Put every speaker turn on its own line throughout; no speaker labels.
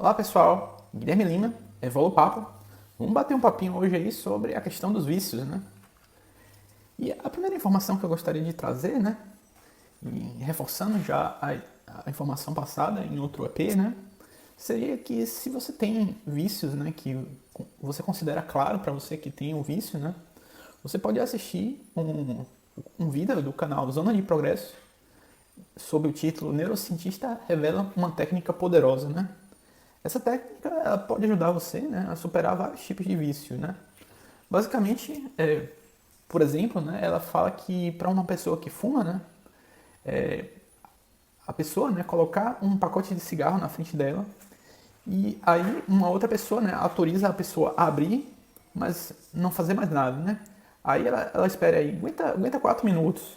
Olá pessoal, Guilherme Lima, Evolo Papo. Vamos bater um papinho hoje aí sobre a questão dos vícios, né? E a primeira informação que eu gostaria de trazer, né? E reforçando já a informação passada em outro EP, né? Seria que se você tem vícios, né? Que você considera claro para você que tem um vício, né? Você pode assistir um vídeo do canal Zona de Progresso sob o título Neurocientista revela uma técnica poderosa, né? Essa técnica ela pode ajudar você, né, a superar vários tipos de vício, né? Basicamente, por exemplo, né, ela fala que para uma pessoa que fuma, né, a pessoa, né, colocar um pacote de cigarro na frente dela e aí uma outra pessoa, né, autoriza a pessoa a abrir, mas não fazer mais nada, né? Aí ela espera aí, aguenta 4 minutos.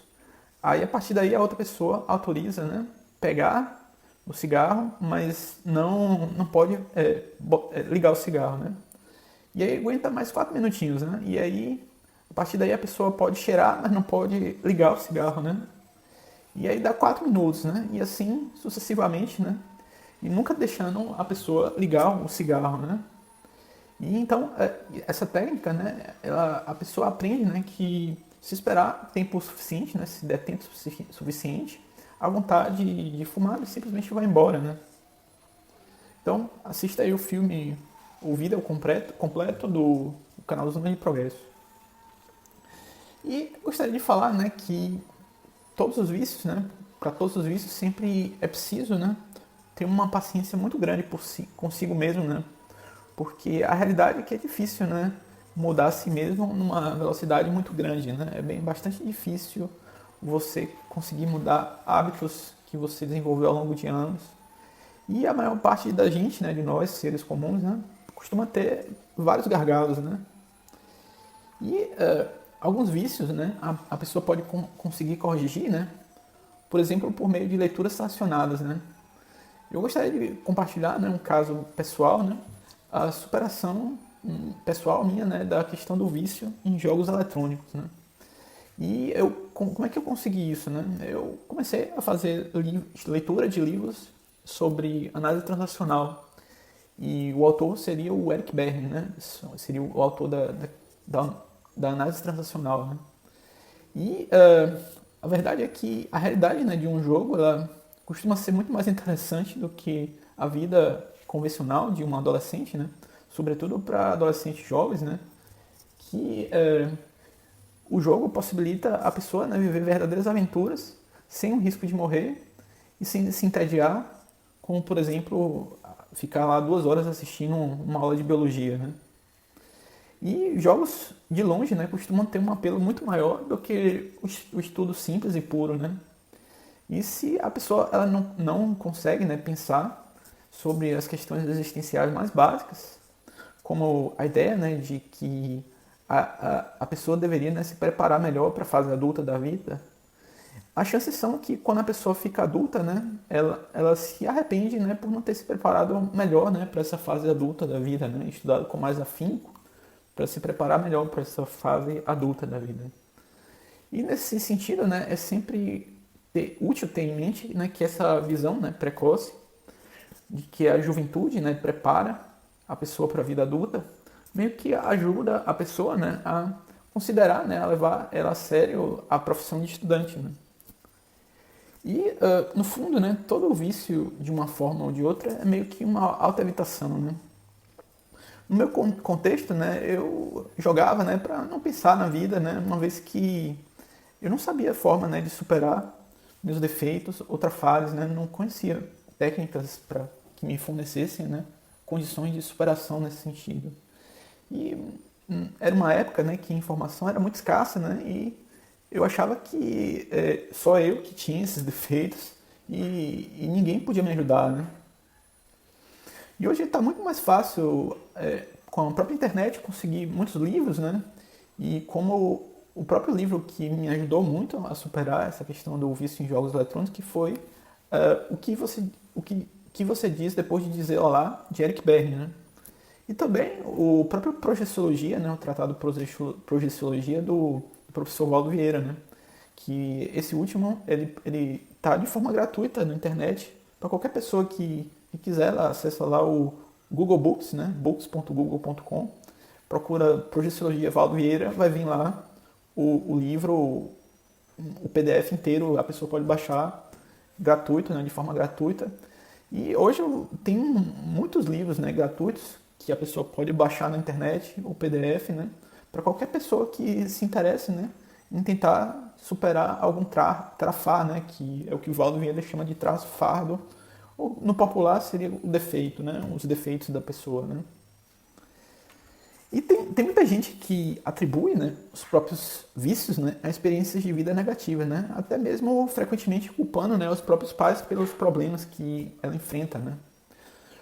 Aí a partir daí a outra pessoa autoriza, né, pegar o cigarro, mas não pode ligar o cigarro, né? E aí aguenta mais 4 minutinhos, né? E aí, a partir daí a pessoa pode cheirar, mas não pode ligar o cigarro, né? E aí dá 4 minutos, né? E assim sucessivamente, né? E nunca deixando a pessoa ligar o cigarro, né? E então, essa técnica, né? A pessoa aprende, né? Que se esperar tempo suficiente, né? Se der tempo suficiente, a vontade de fumar simplesmente vai embora, né? Então, assista aí o filme, o vídeo completo do canal Zona de Progresso. E gostaria de falar, né, que todos os vícios, né, para todos os vícios sempre é preciso, né, ter uma paciência muito grande consigo mesmo, né? Porque a realidade é que é difícil, né, mudar a si mesmo numa velocidade muito grande, né? É bastante difícil você conseguir mudar hábitos que você desenvolveu ao longo de anos. E a maior parte da gente, né, de nós, seres comuns, né, costuma ter vários gargalos, né? E alguns vícios, né, a pessoa pode conseguir corrigir, né? Por exemplo, por meio de leituras selecionadas, né? Eu gostaria de compartilhar, né, um caso pessoal, né? A superação pessoal minha, né, da questão do vício em jogos eletrônicos, né? E como é que eu consegui isso, né? Eu comecei a fazer leitura de livros sobre análise transacional. E o autor seria o Eric Berne, né? Seria o autor da análise transacional, né? E a verdade é que a realidade, né, de um jogo ela costuma ser muito mais interessante do que a vida convencional de um adolescente, né? Sobretudo para adolescentes jovens, né? Que o jogo possibilita a pessoa, né, viver verdadeiras aventuras sem o risco de morrer e sem se entediar, como por exemplo ficar lá 2 horas assistindo uma aula de biologia, né? E jogos de longe, né, costumam ter um apelo muito maior do que o estudo simples e puro, né? E se a pessoa ela não consegue, né, pensar sobre as questões existenciais mais básicas, como a ideia, né, de que a pessoa deveria, né, se preparar melhor para a fase adulta da vida, as chances são que quando a pessoa fica adulta, né, ela se arrepende, né, por não ter se preparado melhor, né, para essa fase adulta da vida, né, estudado com mais afinco para se preparar melhor para essa fase adulta da vida. E nesse sentido, né, é sempre útil ter em mente, né, que essa visão, né, precoce de que a juventude, né, prepara a pessoa para a vida adulta, meio que ajuda a pessoa, né, a considerar, né, a levar ela a sério a profissão de estudante, né? E, no fundo, né, todo vício, de uma forma ou de outra, é meio que uma autoevitação, né? No meu contexto, né, eu jogava, né, para não pensar na vida, né, uma vez que eu não sabia a forma, né, de superar meus defeitos, outra fase, né, não conhecia técnicas para que me fornecessem, né, condições de superação nesse sentido. E era uma época, né, que a informação era muito escassa, né, e eu achava que só eu que tinha esses defeitos e ninguém podia me ajudar, né? E hoje está muito mais fácil, com a própria internet, conseguir muitos livros, né? E como o próprio livro que me ajudou muito a superar essa questão do vício em jogos eletrônicos, que foi o que você diz depois de dizer olá, de Eric Berne, né? E também o próprio Projeciologia, né? O tratado Projeciologia do professor Valdo Vieira, né? Que esse último, ele tá de forma gratuita na internet para qualquer pessoa que e quiser, ela acessa lá o Google Books, né? books.google.com, procura Projeciologia Valdo Vieira, vai vir lá o livro, o PDF inteiro, a pessoa pode baixar gratuito, né? De forma gratuita. E hoje tem muitos livros, né, gratuitos que a pessoa pode baixar na internet, o PDF, né? Para qualquer pessoa que se interesse, né, em tentar superar algum trafar, né, que é o que o Valdo Vieira chama de traço fardo, ou no popular seria o defeito, né, os defeitos da pessoa, né. E tem muita gente que atribui, né, os próprios vícios, né, a experiências de vida negativas, né, até mesmo frequentemente culpando, né, os próprios pais pelos problemas que ela enfrenta, né.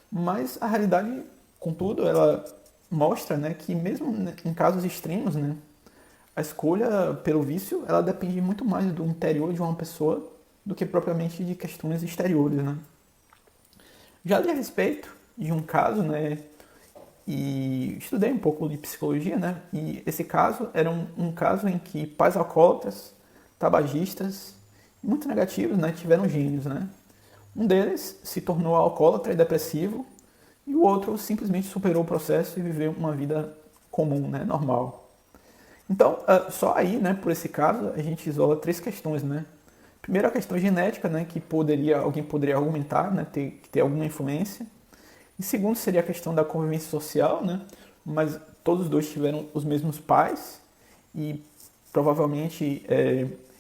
Mas a realidade, contudo, ela mostra, né, que mesmo em casos extremos, né, a escolha pelo vício, ela depende muito mais do interior de uma pessoa do que propriamente de questões exteriores, né. Já li a respeito de um caso, né, e estudei um pouco de psicologia, né, e esse caso era um caso em que pais alcoólatras, tabagistas, muito negativos, né, tiveram gênios, né. Um deles se tornou alcoólatra e depressivo, e o outro simplesmente superou o processo e viveu uma vida comum, né, normal. Então, só aí, né, por esse caso, a gente isola três questões, né. Primeiro, a questão genética, né, que alguém poderia argumentar, né, ter alguma influência. E segundo, seria a questão da convivência social, né, mas todos os dois tiveram os mesmos pais e provavelmente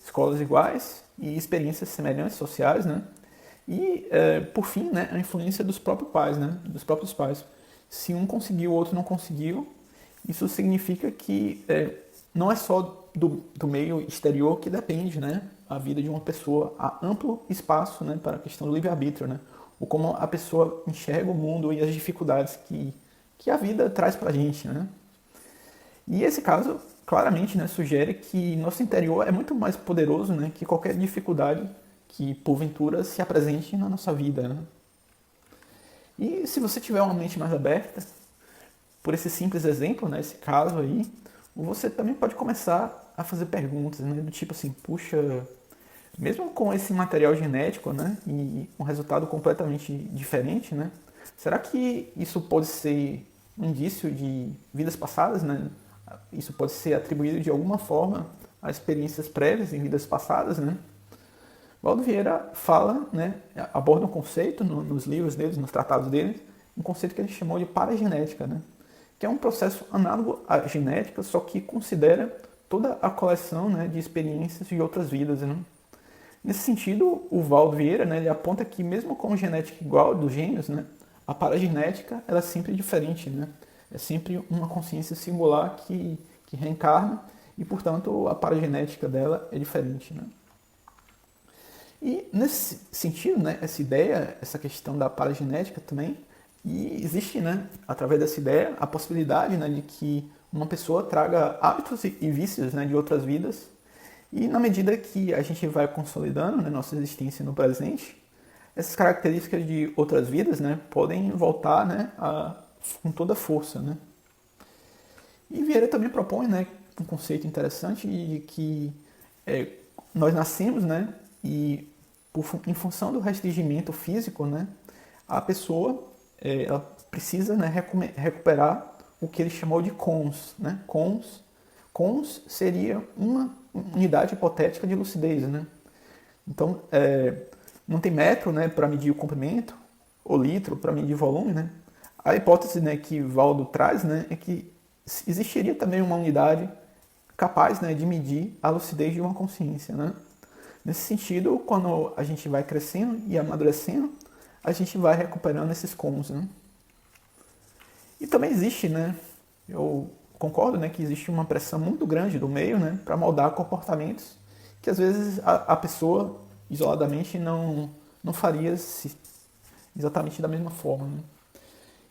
escolas iguais e experiências semelhantes sociais, né. E, por fim, né, a influência dos próprios pais, né, dos próprios pais. Se um conseguiu, o outro não conseguiu, isso significa que não é só do meio exterior que depende, né, a vida de uma pessoa. Há amplo espaço, né, para a questão do livre-arbítrio, né, ou como a pessoa enxerga o mundo e as dificuldades que a vida traz para a gente, né. E esse caso, claramente, né, sugere que nosso interior é muito mais poderoso, né, que qualquer dificuldade que porventura se apresente na nossa vida, né? E se você tiver uma mente mais aberta, por esse simples exemplo, né, esse caso aí, você também pode começar a fazer perguntas, né, do tipo assim, puxa, mesmo com esse material genético, né, e um resultado completamente diferente, né, será que isso pode ser um indício de vidas passadas, né? Isso pode ser atribuído de alguma forma a experiências prévias em vidas passadas, né? Valdo Vieira fala, né, aborda um conceito nos livros dele, nos tratados dele, um conceito que ele chamou de paragenética, né, que é um processo análogo à genética, só que considera toda a coleção, né, de experiências de outras vidas, né. Nesse sentido, o Valdo Vieira, né, ele aponta que mesmo com genética igual dos gêmeos, né, a paragenética ela é sempre diferente, né, é sempre uma consciência singular que reencarna e, portanto, a paragenética dela é diferente, né. E nesse sentido, né, essa ideia, essa questão da paragenética também, e existe, né, através dessa ideia, a possibilidade, né, de que uma pessoa traga hábitos e vícios, né, de outras vidas, e na medida que a gente vai consolidando, né, nossa existência no presente, essas características de outras vidas, né, podem voltar, né, com toda a força, né. E Vieira também propõe, né, um conceito interessante de que nós nascemos, né, e em função do restringimento físico, né, a pessoa ela precisa, né, recuperar o que ele chamou de cons, né? Cons seria uma unidade hipotética de lucidez, né? Então, não tem metro, né, para medir o comprimento, ou litro para medir volume, né? A hipótese, né, que Valdo traz, né, é que existiria também uma unidade capaz, né, de medir a lucidez de uma consciência, né? Nesse sentido, quando a gente vai crescendo e amadurecendo, a gente vai recuperando esses cons, né? E também existe, né? Eu concordo, né, que existe uma pressão muito grande do meio, né, para moldar comportamentos que às vezes a pessoa isoladamente não faria exatamente da mesma forma, né?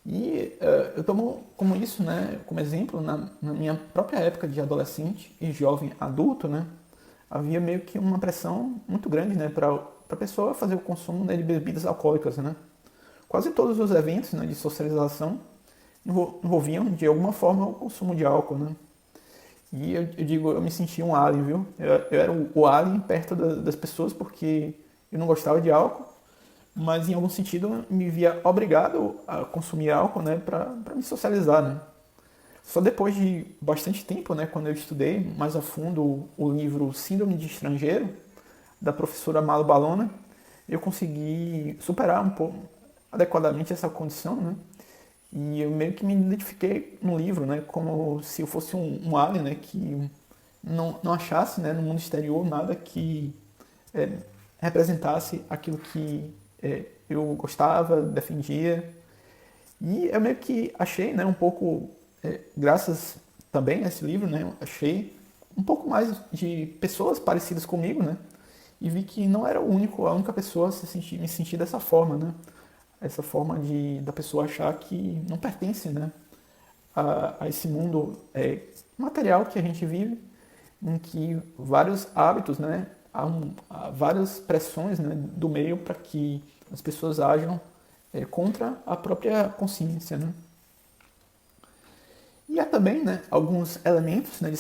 E eu tomo como isso, né, como exemplo, na minha própria época de adolescente e jovem adulto, né, havia meio que uma pressão muito grande, né, para a pessoa fazer o consumo, né, de bebidas alcoólicas, né. Quase todos os eventos, né, de socialização envolviam de alguma forma o consumo de álcool, né. E eu digo, eu me sentia um alien, viu? Eu era o alien perto das pessoas porque eu não gostava de álcool, mas em algum sentido me via obrigado a consumir álcool, né, para me socializar, né. Só depois de bastante tempo, né, quando eu estudei mais a fundo o livro Síndrome de Estrangeiro, da professora Malu Balona, eu consegui superar um pouco adequadamente essa condição, né? E eu meio que me identifiquei no livro, né, como se eu fosse um alien, né, que não achasse, né, no mundo exterior nada que é, representasse aquilo que eu gostava, defendia. E eu meio que achei, né, um pouco, graças também a esse livro, né, achei um pouco mais de pessoas parecidas comigo, né, e vi que não era a única pessoa a me sentir dessa forma, né, essa forma da pessoa achar que não pertence, né, a esse mundo material que a gente vive, em que vários hábitos, né, há várias pressões, né, do meio para que as pessoas ajam contra a própria consciência, né. E há também, né, alguns elementos, né,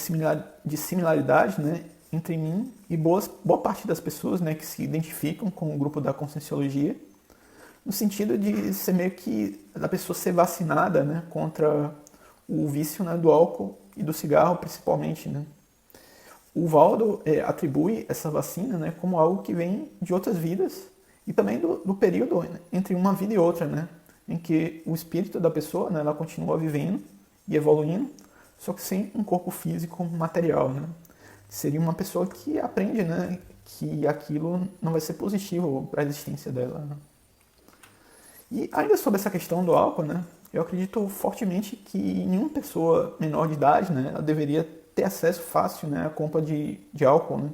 de similaridade, né, entre mim e boa parte das pessoas, né, que se identificam com o grupo da Conscienciologia, no sentido de ser meio que da pessoa ser vacinada, né, contra o vício, né, do álcool e do cigarro, principalmente, né. O Valdo atribui essa vacina, né, como algo que vem de outras vidas e também do período, né, entre uma vida e outra, né, em que o espírito da pessoa, né, ela continua vivendo e evoluindo, só que sem um corpo físico material, né. Seria uma pessoa que aprende, né, que aquilo não vai ser positivo para a existência dela, né. E ainda sobre essa questão do álcool, né, eu acredito fortemente que nenhuma pessoa menor de idade, né, ela deveria ter acesso fácil, né, à compra de álcool, né.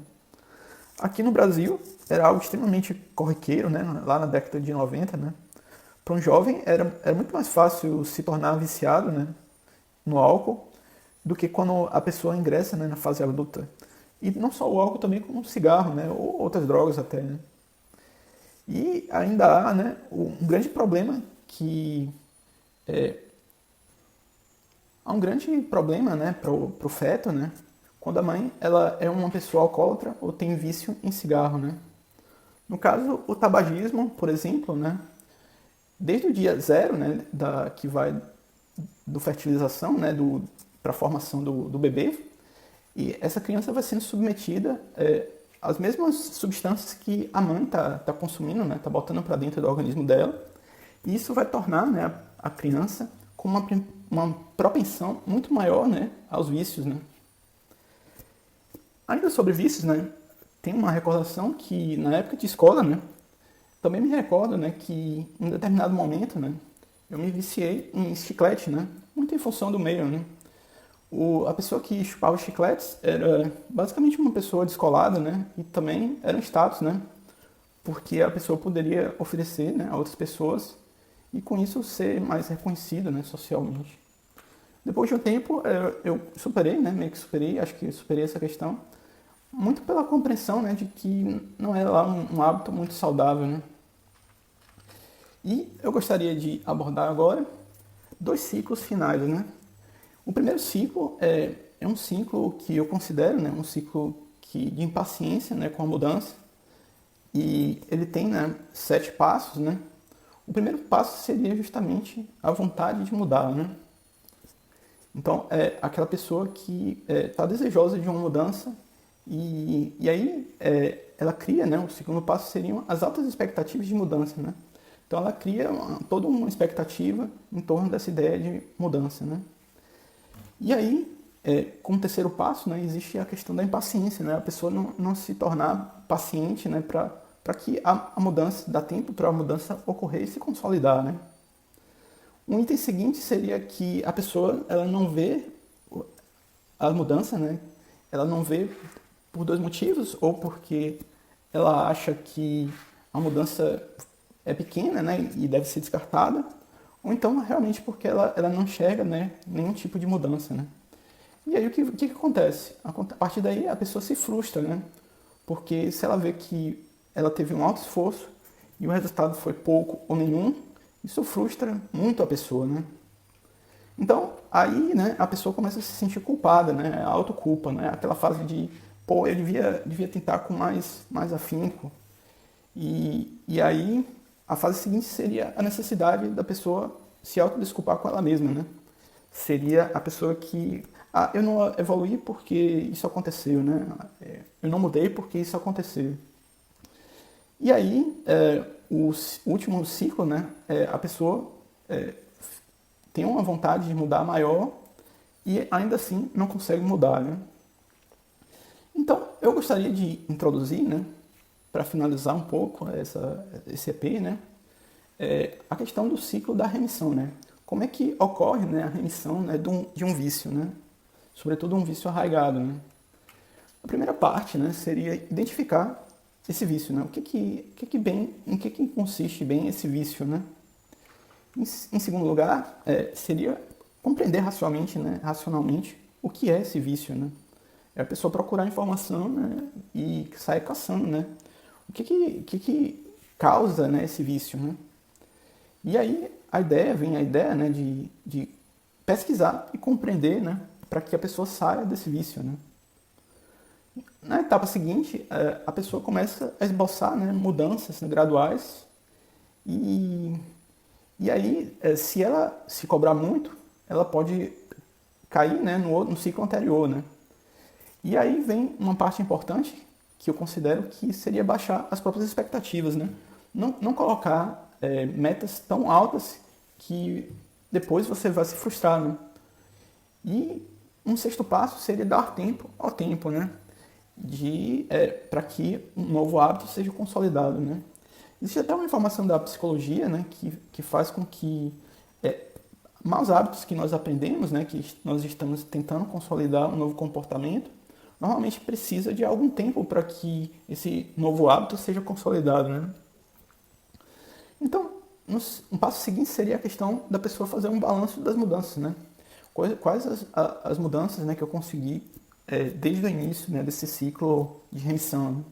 Aqui no Brasil era algo extremamente corriqueiro, né, lá na década de 90, né. Para um jovem era muito mais fácil se tornar viciado, né, no álcool do que quando a pessoa ingressa, né, na fase adulta. E não só o álcool, também como o cigarro, né, ou outras drogas até, né. E ainda há, né, um grande problema que há um grande problema, né, pro feto, né, quando a mãe ela é uma pessoa alcoólatra ou tem vício em cigarro, né. No caso, o tabagismo, por exemplo, né, desde o dia zero, né, que vai do fertilização, né, para a formação do bebê, e essa criança vai sendo submetida às mesmas substâncias que a mãe tá consumindo, né, tá botando para dentro do organismo dela, e isso vai tornar, né, a criança com uma propensão muito maior, né, aos vícios, né. Ainda sobre vícios, né, tem uma recordação que na época de escola, né, também me recordo, né, que em determinado momento, né, eu me viciei em chiclete, né, muito em função do meio, né. A pessoa que chupava chicletes era basicamente uma pessoa descolada, né, e também era um status, né, porque a pessoa poderia oferecer, né, a outras pessoas e com isso ser mais reconhecido, né, socialmente. Depois de um tempo eu superei, né, meio que superei, acho que superei essa questão, muito pela compreensão, né, de que não é lá um hábito muito saudável, né. E eu gostaria de abordar agora 2 ciclos finais, né. O primeiro ciclo é um ciclo que eu considero, né, um ciclo de impaciência, né, com a mudança, e ele tem, né, 7 passos, né. O primeiro passo seria justamente a vontade de mudar, né. Então, é aquela pessoa que está desejosa de uma mudança e aí ela cria, né, o segundo passo seriam as altas expectativas de mudança, né. Então, ela cria toda uma expectativa em torno dessa ideia de mudança, né. E aí, como terceiro passo, né, existe a questão da impaciência, né, a pessoa não se tornar paciente, né, para que a mudança, dá tempo para a mudança ocorrer e se consolidar, né. Um item seguinte seria que a pessoa ela não vê a mudança, né, ela não vê por 2 motivos, ou porque ela acha que a mudança é pequena, né, e deve ser descartada, ou então realmente porque ela não enxerga, né, nenhum tipo de mudança, né. E aí o que acontece? A partir daí a pessoa se frustra, né, porque se ela vê que ela teve um alto esforço e o resultado foi pouco ou nenhum, isso frustra muito a pessoa, né. Então, aí, né, a pessoa começa a se sentir culpada, né, a autoculpa, né, aquela fase de, pô, eu devia tentar com mais afinco. E aí a fase seguinte seria a necessidade da pessoa se autodesculpar com ela mesma, né? Seria a pessoa que, eu não evoluí porque isso aconteceu, né? Eu não mudei porque isso aconteceu. E aí, o último ciclo, né? A pessoa tem uma vontade de mudar maior e ainda assim não consegue mudar, né? Então, eu gostaria de introduzir, né, para finalizar um pouco esse EP, né, a questão do ciclo da remissão, né? Como é que ocorre, né, a remissão, né, de um vício, né? Sobretudo um vício arraigado, né? A primeira parte, né, seria identificar esse vício, né? Em que consiste bem esse vício, né? Em segundo lugar, seria compreender racionalmente o que é esse vício, né? É a pessoa procurar informação, né, e sair caçando, né? O que causa, né, esse vício, né? E aí vem a ideia, né, de pesquisar e compreender, né, para que a pessoa saia desse vício, né? Na etapa seguinte, a pessoa começa a esboçar, né, mudanças, né, graduais e aí, se ela se cobrar muito, ela pode cair, né, no ciclo anterior, né? E aí vem uma parte importante que eu considero que seria baixar as próprias expectativas, né? Não colocar metas tão altas que depois você vai se frustrar, né? E um sexto passo seria dar tempo ao tempo, né? Para que um novo hábito seja consolidado, né? Existe até uma informação da psicologia, né, que faz com que maus hábitos que nós aprendemos, né, que nós estamos tentando consolidar um novo comportamento, normalmente precisa de algum tempo para que esse novo hábito seja consolidado, né? Então, um passo seguinte seria a questão da pessoa fazer um balanço das mudanças, né? Quais as mudanças, né, que eu consegui desde o início, né, desse ciclo de remissão, né?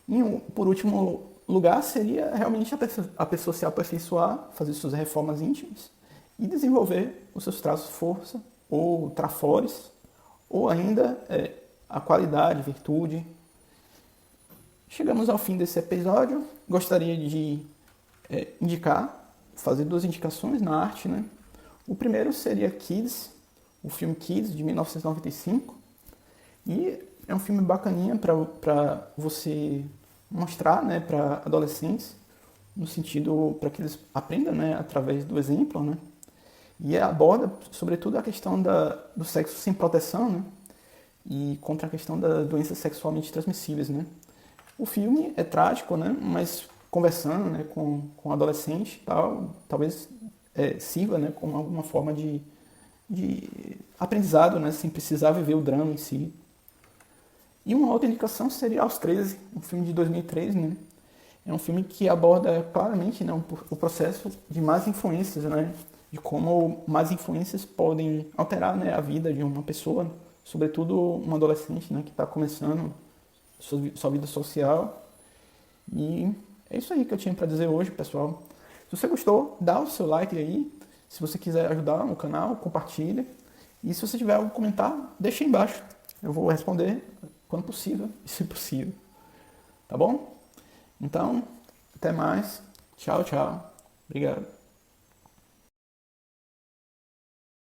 E, por último lugar, seria realmente a pessoa se aperfeiçoar, fazer suas reformas íntimas e desenvolver os seus traços força ou trafores, ou ainda a qualidade, virtude. Chegamos ao fim desse episódio. Gostaria de fazer duas indicações na arte, né? O primeiro seria Kids, o filme Kids, de 1995. E é um filme bacaninha para você mostrar, né, para adolescentes, no sentido para que eles aprendam, né, através do exemplo, né? E aborda, sobretudo, a questão do sexo sem proteção, né? E contra a questão das doenças sexualmente transmissíveis, né? O filme é trágico, né? Mas conversando, né, com adolescente e tal, talvez sirva, né, como alguma forma de aprendizado, né, sem precisar viver o drama em si. E uma outra indicação seria Aos 13, um filme de 2003, né? É um filme que aborda claramente, né, o processo de más influências, né? De como más influências podem alterar, né, a vida de uma pessoa, sobretudo um adolescente, né, que está começando sua vida social. E é isso aí que eu tinha para dizer hoje, pessoal. Se você gostou, dá o seu like aí. Se você quiser ajudar no canal, compartilha. E se você tiver algo a comentar, deixa aí embaixo. Eu vou responder quando possível e se possível. Tá bom? Então, até mais. Tchau, tchau. Obrigado.